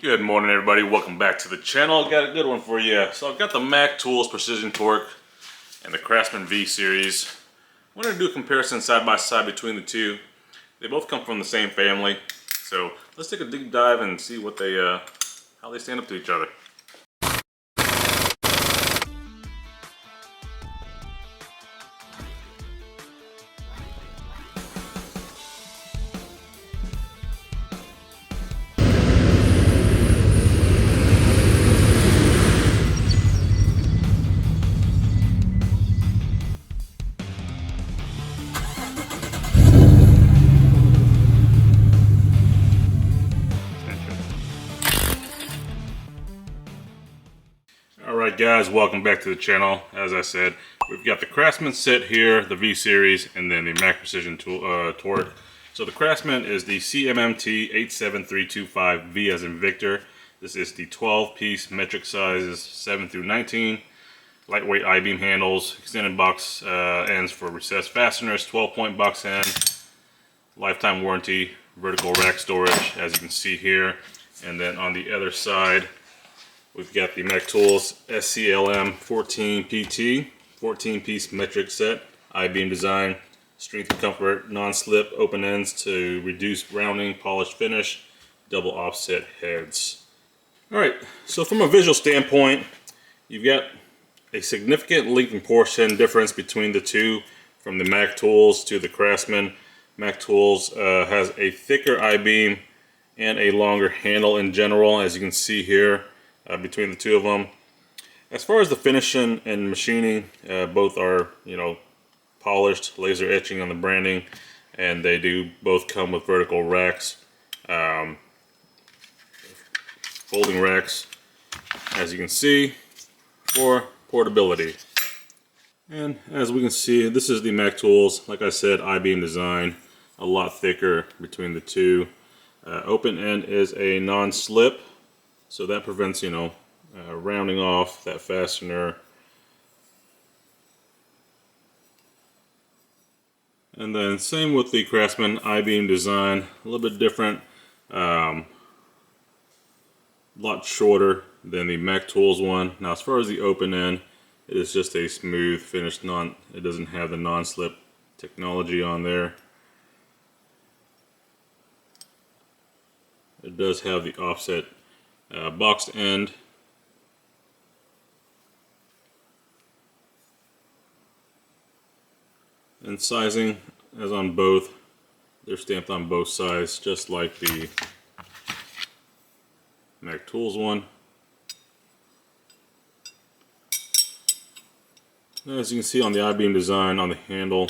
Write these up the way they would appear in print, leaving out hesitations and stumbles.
Good morning, everybody. Welcome back to the channel. Got a good one for you. So I've got the Mac Tools Precision Torque and the Craftsman V series. I'm going to do a comparison side by side between the two. They both come from the same family, so let's take a deep dive and see what they how they stand up to each other. Alright guys, welcome back to the channel. As I said, we've got the Craftsman set here, the V series, and then the Mac Precision Torque. So the Craftsman is the CMMT 87325V as in Victor. This is the 12-piece metric sizes 7 through 19. Lightweight I-beam handles, extended box ends for recessed fasteners, 12-point box end, lifetime warranty, vertical rack storage as you can see here. And then on the other side, we've got the Mac Tools SCLM 14PT, 14-piece metric set, I-beam design, strength and comfort, non-slip, open ends to reduce rounding, polished finish, double offset heads. Alright, so from a visual standpoint, you've got a significant length and portion difference between the two, from the Mac Tools to the Craftsman. Mac Tools has a thicker I-beam and a longer handle in general, as you can see here. Between the two of them. As far as the finishing and machining, both are, polished, laser etching on the branding, and they do both come with vertical racks, folding racks, as you can see, for portability. And as we can see, this is the Mac Tools, like I said, I-beam design, a lot thicker between the two. Open end is a non-slip, so that prevents, rounding off that fastener. And then same with the Craftsman I-beam design, a little bit different, a lot shorter than the Mac Tools one. Now as far as the open end, it is just a smooth finished it doesn't have the non-slip technology on there. It does have the offset boxed end. And sizing, as on both, they're stamped on both sides, just like the Mac Tools one. As you can see on the I-beam design on the handle,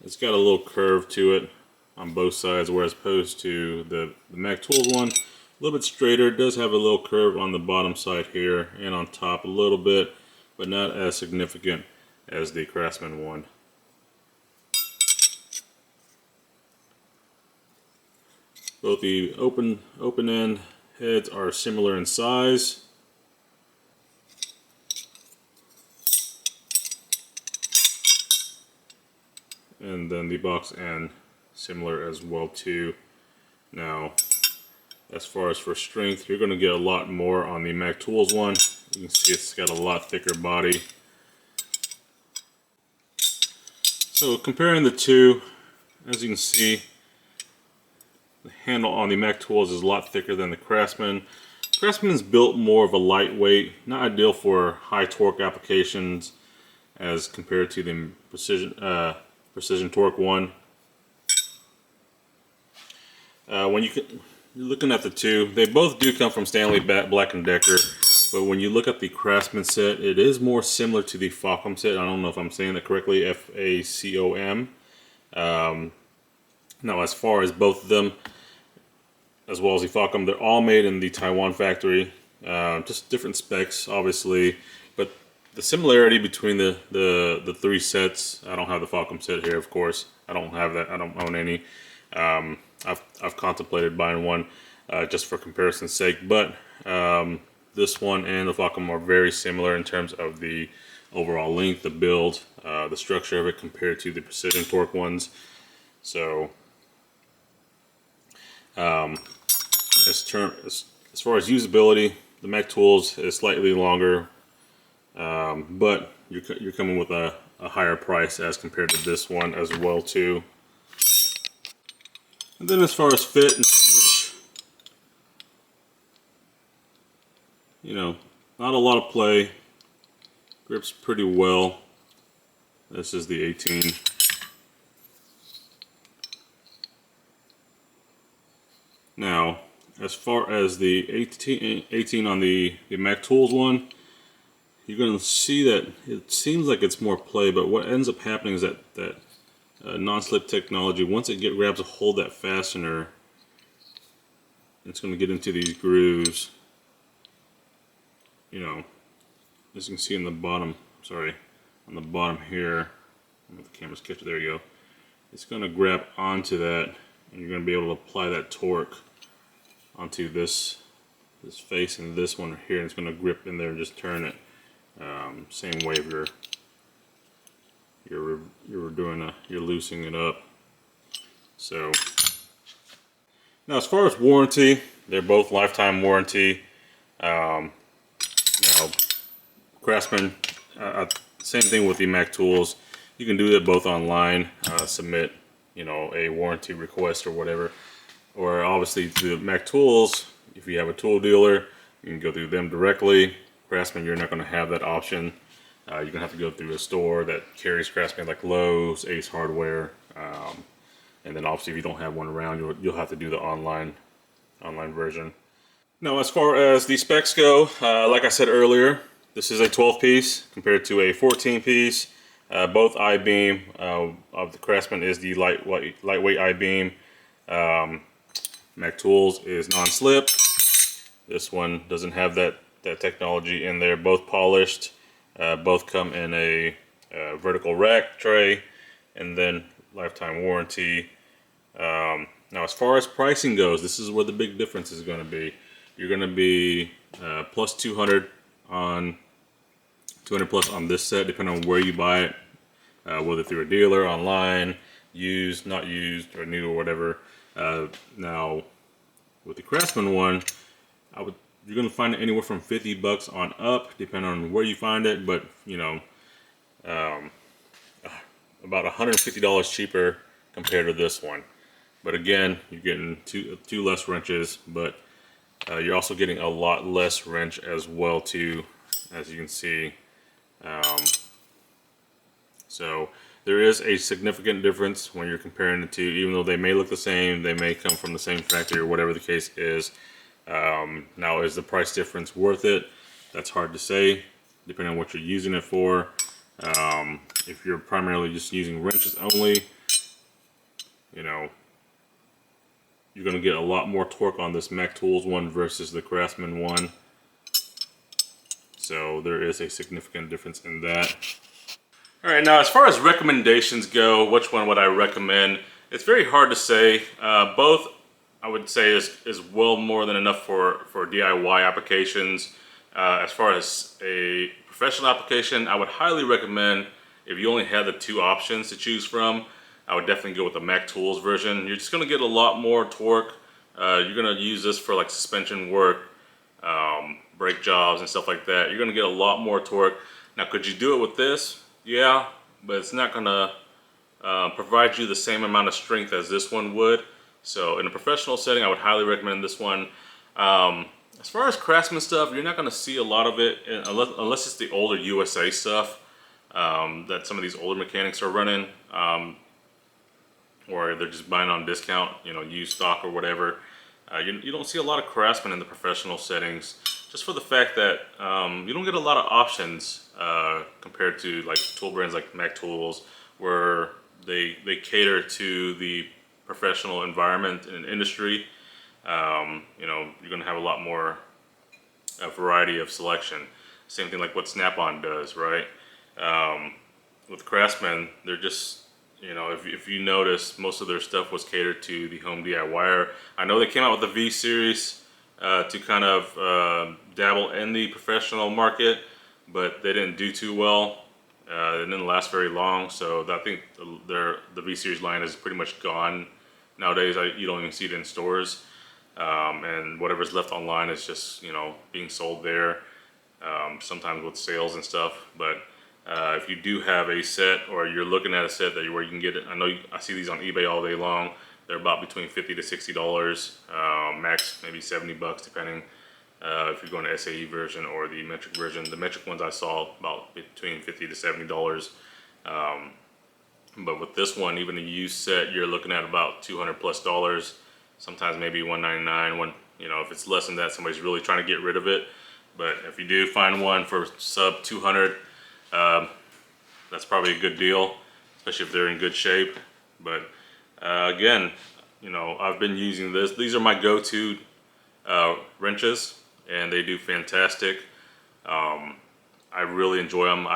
it's got a little curve to it on both sides, whereas opposed to the Mac Tools one, a little bit straighter. It does have a little curve on the bottom side here and on top a little bit, but not as significant as the Craftsman one. Both the open end heads are similar in size. And then the box end similar as well too. Now, as far as for strength, you're going to get a lot more on the Mac Tools one. You can see it's got a lot thicker body. So comparing the two, as you can see, the handle on the Mac Tools is a lot thicker than the Craftsman. Craftsman is built more of a lightweight, not ideal for high torque applications as compared to the Precision Torque one. When you're looking at the two, they both do come from Stanley Black & Decker, but when you look at the Craftsman set, it is more similar to the Facom set. I don't know if I'm saying that correctly, F-A-C-O-M. Now as far as both of them, as well as the Facom, they're all made in the Taiwan factory. Just different specs, obviously, but the similarity between the three sets, I don't have the Facom set here, of course. I don't have that. I don't own any. I've contemplated buying one just for comparison's sake, but this one and the Facom are very similar in terms of the overall length, the build, the structure of it compared to the Precision Torque ones. So as As far as usability, the Mac Tools is slightly longer, but you're coming with a higher price as compared to this one as well too. And then as far as fit and finish, you know, not a lot of play. Grips pretty well. This is the 18. Now, as far as the 18 on the Mac Tools one, you're going to see that it seems like it's more play, but what ends up happening is that non-slip technology, once it grabs a hold of that fastener, it's going to get into these grooves. You know, as you can see in the bottom, on the bottom here, the camera's catch it, there you go. It's going to grab onto that, and you're going to be able to apply that torque onto this face and this one here, and it's going to grip in there and just turn it. Same way if you're loosening it up. So now, as far as warranty, they're both lifetime warranty. Now, Craftsman, same thing with the Mac Tools. You can do that both online, submit, a warranty request or whatever. Or obviously the Mac Tools, if you have a tool dealer, you can go through them directly. Craftsman, you're not going to have that option. You're going to have to go through a store that carries Craftsman, like Lowe's, Ace Hardware, and then obviously if you don't have one around, you'll have to do the online version. Now, as far as the specs go, like I said earlier, this is a 12-piece compared to a 14-piece. Both I-beam of the Craftsman is the lightweight I-beam. Mac Tools is non-slip. This one doesn't have that technology in there. Both polished. Both come in a vertical rack tray, and then lifetime warranty. Now, as far as pricing goes, this is where the big difference is going to be. You're going to be plus 200 plus on this set, depending on where you buy it, whether through a dealer, online, used, not used, or new, or whatever. Now, with the Craftsman one, you're going to find it anywhere from $50 on up, depending on where you find it. But about $150 cheaper compared to this one. But again, you're getting two less wrenches, but you're also getting a lot less wrench as well too, as you can see. So there is a significant difference when you're comparing the two, even though they may look the same, they may come from the same factory or whatever the case is. Now, is the price difference worth it? That's hard to say, depending on what you're using it for. If you're primarily just using wrenches only, you're going to get a lot more torque on this Mac Tools one versus the Craftsman one. So there is a significant difference in that. All right, now as far as recommendations go, which one would I recommend? It's very hard to say. Both, I would say, is well more than enough for DIY applications. As far as a professional application, I would highly recommend, if you only had the two options to choose from, I would definitely go with the Mac Tools version. You're just going to get a lot more torque. You're going to use this for like suspension work, brake jobs and stuff like that. You're going to get a lot more torque. Now, could you do it with this? Yeah, but it's not going to provide you the same amount of strength as this one would. So in a professional setting, I would highly recommend this one. As far as Craftsman stuff, you're not going to see a lot of it unless it's the older USA stuff that some of these older mechanics are running, or they're just buying on discount, used stock or whatever. You don't see a lot of Craftsman in the professional settings, just for the fact that you don't get a lot of options compared to like tool brands like Mac Tools, where they cater to the professional environment and industry. You're going to have a lot more variety of selection. Same thing like what Snap-on does, right? With Craftsman, they're just, if you notice, most of their stuff was catered to the home DIYer. I know they came out with the V series to kind of dabble in the professional market, but they didn't do too well. It didn't last very long, so I think the V series line is pretty much gone nowadays. You don't even see it in stores. and whatever's left online is just, you know, being sold there, sometimes with sales and stuff. But if you do have a set, or you're looking at a set where you can get it, I see these on eBay all day long. They're about between $50 to $60, max maybe $70 depending if you're going to SAE version or the metric version. The metric ones I saw about between $50 to $70. But with this one, even a used set, you're looking at about $200 plus. Sometimes maybe $199. You know, if it's less than that, somebody's really trying to get rid of it. But if you do find one for sub 200, that's probably a good deal, especially if they're in good shape. But again, you know, I've been using this. These are my go-to wrenches, and they do fantastic. I really enjoy them.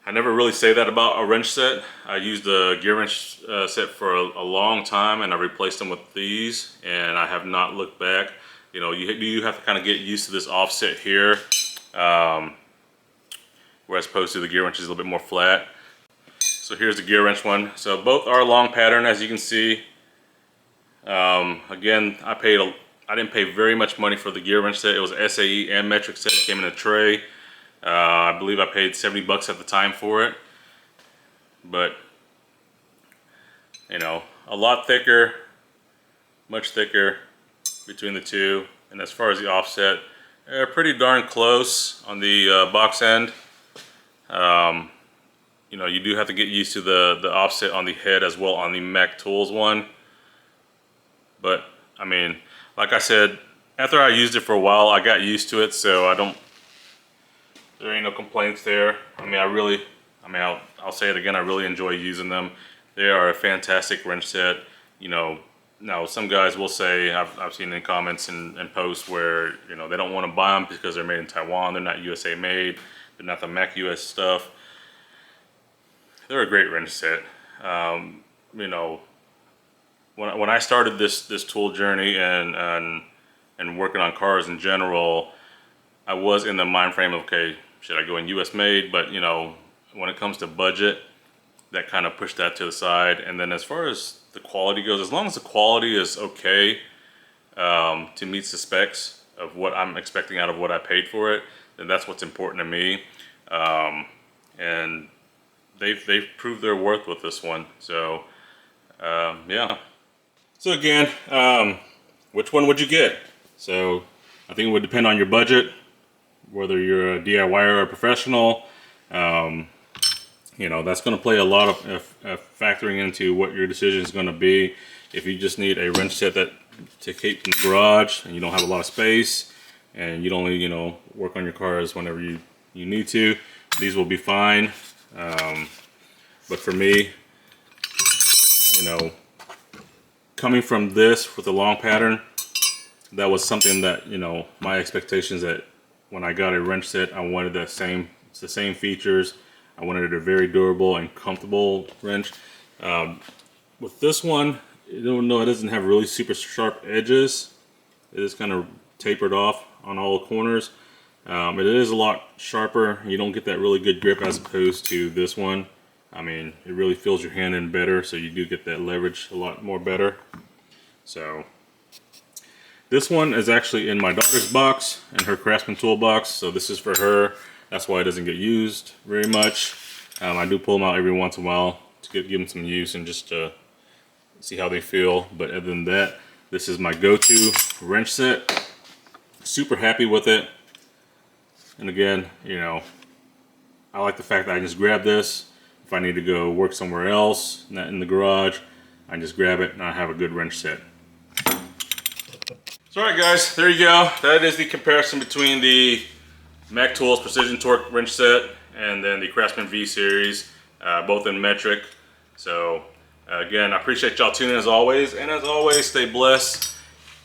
I never really say that about a wrench set. I used a gear wrench set for a long time, and I replaced them with these, and I have not looked back. You know, you have to kind of get used to this offset here, whereas opposed to the gear wrench is a little bit more flat. So here's the gear wrench one. So both are long pattern, as you can see. Again, I didn't pay very much money for the gear wrench set. It was SAE and metric set. It came in a tray. I believe I paid $70 at the time for it. But, you know, a lot thicker, much thicker between the two. And as far as the offset, they're pretty darn close on the box end. You know, you do have to get used to the offset on the head as well on the Mac Tools one. But, I mean, like I said, after I used it for a while, I got used to it, so there ain't no complaints there. I mean, I'll say it again, I really enjoy using them. They are a fantastic wrench set. You know, now some guys will say, I've seen in comments and posts where, you know, they don't want to buy them because they're made in Taiwan, they're not USA made, they're not the Mac US stuff. They're a great wrench set. You know, when I started this tool journey and working on cars in general, I was in the mind frame of, okay, should I go in US made? But, you know, when it comes to budget, that kind of pushed that to the side. And then as far as the quality goes, as long as the quality is okay to meet the specs of what I'm expecting out of what I paid for it, then that's what's important to me. And they've proved their worth with this one. So yeah. So again, which one would you get? So I think it would depend on your budget, whether you're a DIYer or a professional. You know, that's going to play a lot of factoring into what your decision is going to be. If you just need a wrench set to keep in the garage and you don't have a lot of space and you'd only, you know, work on your cars whenever you need to, these will be fine. But for me, you know, coming from this with a long pattern, that was something that, you know, my expectations that when I got a wrench set, I wanted the same features. I wanted a very durable and comfortable wrench. With this one, even though it doesn't have really super sharp edges, it is kind of tapered off on all the corners. It is a lot sharper. You don't get that really good grip as opposed to this one. I mean, it really fills your hand in better, so you do get that leverage a lot more better. So this one is actually in my daughter's box, in her Craftsman toolbox. So this is for her. That's why it doesn't get used very much. I do pull them out every once in a while to give them some use and just to see how they feel. But other than that, this is my go-to wrench set. Super happy with it. And again, you know, I like the fact that I can just grab this. If I need to go work somewhere else, not in the garage, I just grab it and I have a good wrench set. So alright guys, there you go. That is the comparison between the Mac Tools Precision Torque wrench set and then the Craftsman V series, both in metric. So again, I appreciate y'all tuning in as always. And as always, stay blessed.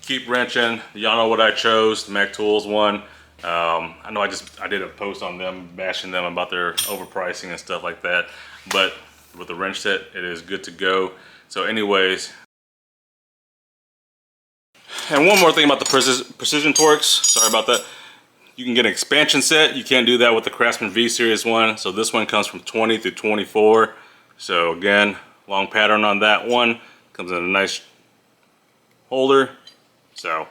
Keep wrenching. Y'all know what I chose, the Mac Tools one. I know I did a post on them, bashing them about their overpricing and stuff like that. But with the wrench set, it is good to go. So anyways, and one more thing about the Precision Torques, sorry about that. You can get an expansion set. You can't do that with the Craftsman V series one. So this one comes from 20 through 24. So again, long pattern on that one. Comes in a nice holder. So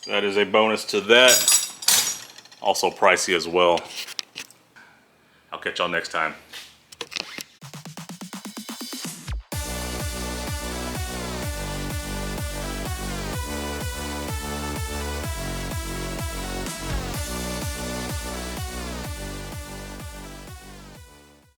that is a bonus to that. Also pricey as well. I'll catch y'all next time.